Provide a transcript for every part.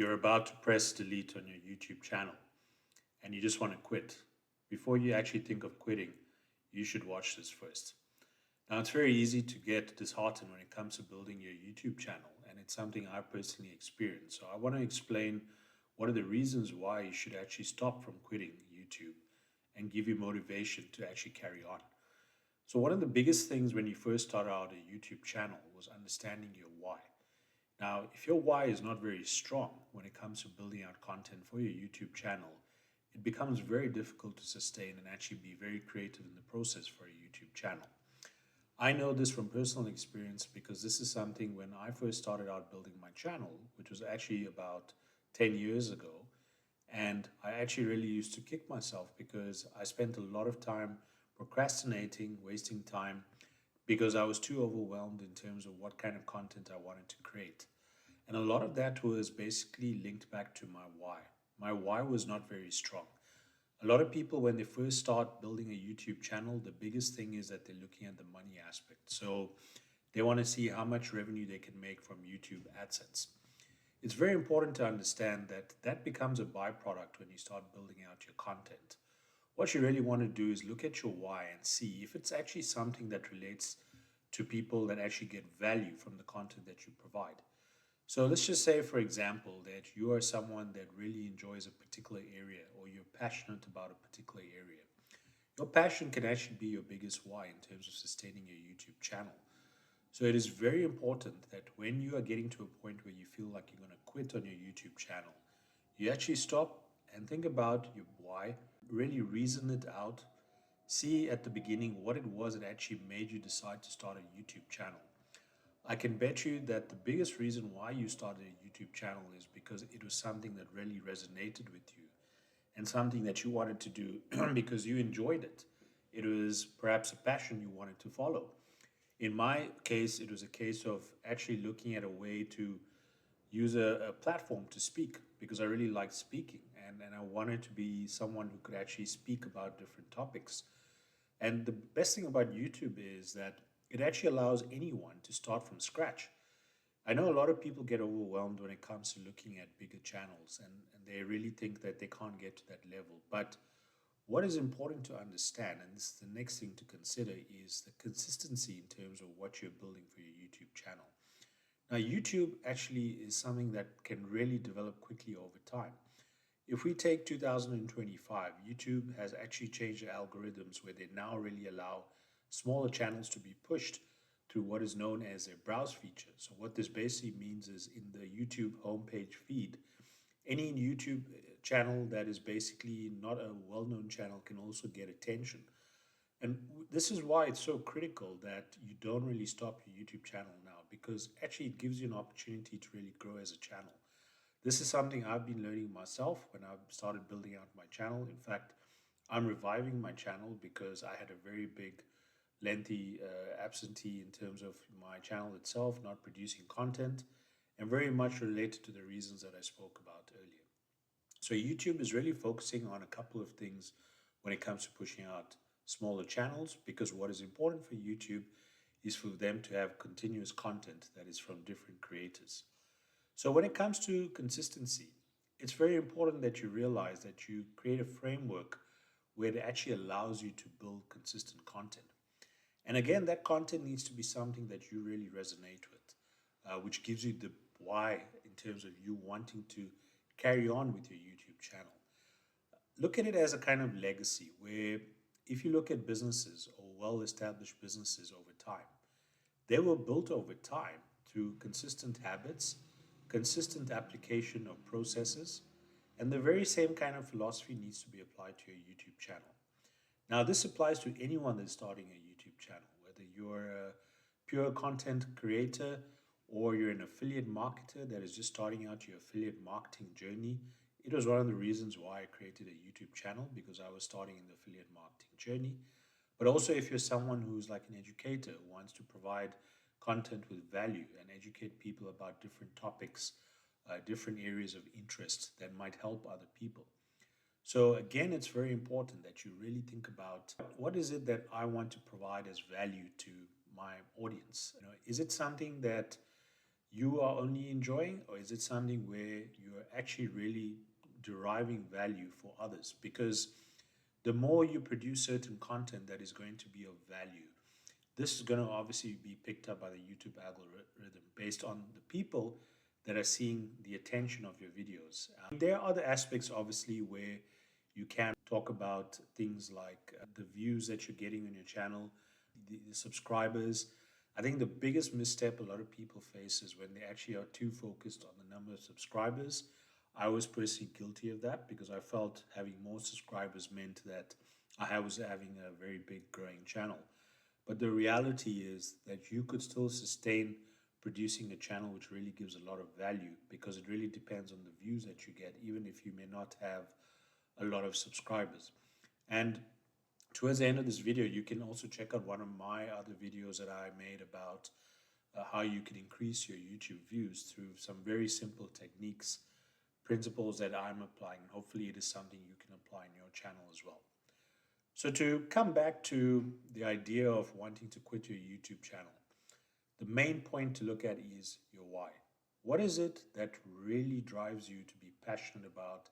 You're about to press delete on your YouTube channel and you just want to quit. Before you actually think of quitting, you should watch this first. Now, it's very easy to get disheartened when it comes to building your YouTube channel, and it's something I personally experienced. So, I want to explain what are the reasons why you should actually stop from quitting YouTube and give you motivation to actually carry on. So, one of the biggest things when you first start out a YouTube channel was understanding your why. Now, if your why is not very strong when it comes to building out content for your YouTube channel, it becomes very difficult to sustain and actually be very creative in the process for a YouTube channel. I know this from personal experience because this is something when I first started out building my channel, which was actually about 10 years ago. And I actually really used to kick myself because I spent a lot of time procrastinating, wasting time because I was too overwhelmed in terms of what kind of content I wanted to create. And a lot of that was basically linked back to my why. My why was not very strong. A lot of people, when they first start building a YouTube channel, the biggest thing is that they're looking at the money aspect. So they want to see how much revenue they can make from YouTube AdSense. It's very important to understand that that becomes a byproduct when you start building out your content. What you really want to do is look at your why and see if it's actually something that relates to people that actually get value from the content that you provide. So let's just say, for example, that you are someone that really enjoys a particular area or you're passionate about a particular area. Your passion can actually be your biggest why in terms of sustaining your YouTube channel. So it is very important that when you are getting to a point where you feel like you're going to quit on your YouTube channel, you actually stop and think about your why, really reason it out, see at the beginning what it was that actually made you decide to start a YouTube channel. I can bet you that the biggest reason why you started a YouTube channel is because it was something that really resonated with you and something that you wanted to do because you enjoyed it. It was perhaps a passion you wanted to follow. In my case, it was a case of actually looking at a way to use a platform to speak because I really liked speaking and I wanted to be someone who could actually speak about different topics. And the best thing about YouTube is that it actually allows anyone to start from scratch. I know a lot of people get overwhelmed when it comes to looking at bigger channels and they really think that they can't get to that level. But what is important to understand, and this is the next thing to consider, is the consistency in terms of what you're building for your YouTube channel. Now, YouTube actually is something that can really develop quickly over time. If we take 2025, YouTube has actually changed the algorithms where they now really allow smaller channels to be pushed through what is known as a browse feature. So, what this basically means is in the YouTube homepage feed, any YouTube channel that is basically not a well known channel can also get attention. And this is why it's so critical that you don't really stop your YouTube channel now because actually it gives you an opportunity to really grow as a channel. This is something I've been learning myself when I started building out my channel. In fact, I'm reviving my channel because I had a very big, lengthy absentee in terms of my channel itself, not producing content, and very much related to the reasons that I spoke about earlier. So, YouTube is really focusing on a couple of things when it comes to pushing out smaller channels because what is important for YouTube is for them to have continuous content that is from different creators. So, when it comes to consistency, it's very important that you realize that you create a framework where it actually allows you to build consistent content. And again, that content needs to be something that you really resonate with, which gives you the why in terms of you wanting to carry on with your YouTube channel. Look at it as a kind of legacy where if you look at businesses or well established businesses over time, they were built over time through consistent habits, consistent application of processes, and the very same kind of philosophy needs to be applied to your YouTube channel. Now, this applies to anyone that's starting a YouTube channel, whether you're a pure content creator or you're an affiliate marketer that is just starting out your affiliate marketing journey. It was one of the reasons why I created a YouTube channel because I was starting in the affiliate marketing journey. But also, if you're someone who's like an educator who wants to provide content with value and educate people about different topics, different areas of interest that might help other people. So, again, it's very important that you really think about what is it that I want to provide as value to my audience. Is it something that you are only enjoying, or is it something where you're actually really deriving value for others? Because the more you produce certain content that is going to be of value, this is going to obviously be picked up by the YouTube algorithm based on the people that are seeing the attention of your videos. There are other aspects, obviously, where you can talk about things like the views that you're getting on your channel, the subscribers. I think the biggest misstep a lot of people face is when they actually are too focused on the number of subscribers. I was personally guilty of that because I felt having more subscribers meant that I was having a very big growing channel. But the reality is that you could still sustain producing a channel which really gives a lot of value, because it really depends on the views that you get, even if you may not have a lot of subscribers. And towards the end of this video, you can also check out one of my other videos that I made about how you can increase your YouTube views through some very simple techniques, principles that I'm applying. Hopefully, it is something you can apply in your channel as well. So, to come back to the idea of wanting to quit your YouTube channel, the main point to look at is your why. What is it that really drives you to be passionate about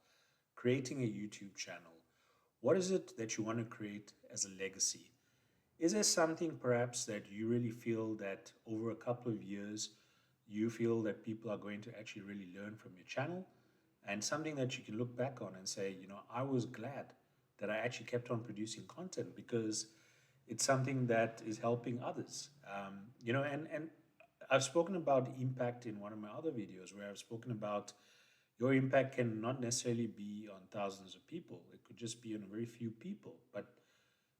creating a YouTube channel? What is it that you want to create as a legacy? Is there something perhaps that you really feel that over a couple of years you feel that people are going to actually really learn from your channel, and something that you can look back on and say, I was glad that I actually kept on producing content because it's something that is helping others. And I've spoken about impact in one of my other videos where I've spoken about your impact can not necessarily be on thousands of people. It could just be on a very few people. But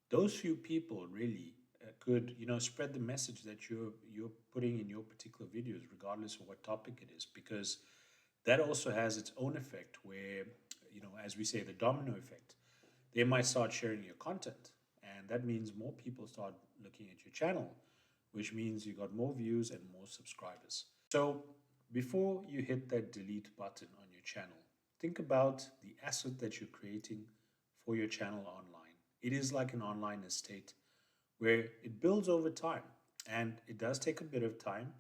those few people really could, spread the message that you're putting in your particular videos, regardless of what topic it is, because that also has its own effect where, as we say, the domino effect. They might start sharing your content, and that means more people start looking at your channel, which means you got more views and more subscribers. So before you hit that delete button on your channel, think about the asset that you're creating for your channel online. It is like an online estate where it builds over time, and it does take a bit of time,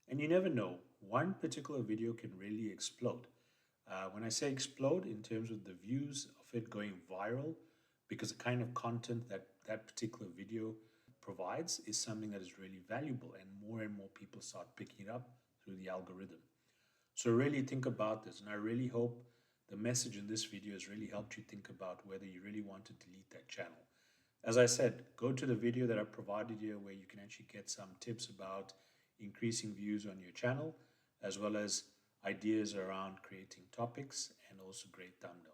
and you never know. One particular video can really explode. When I say explode, in terms of the views of it going viral, because the kind of content that that particular video provides is something that is really valuable, and more people start picking it up through the algorithm. So, really think about this, and I really hope the message in this video has really helped you think about whether you really want to delete that channel. As I said, go to the video that I provided here where you can actually get some tips about increasing views on your channel, as well as ideas around creating topics and also great thumbnails.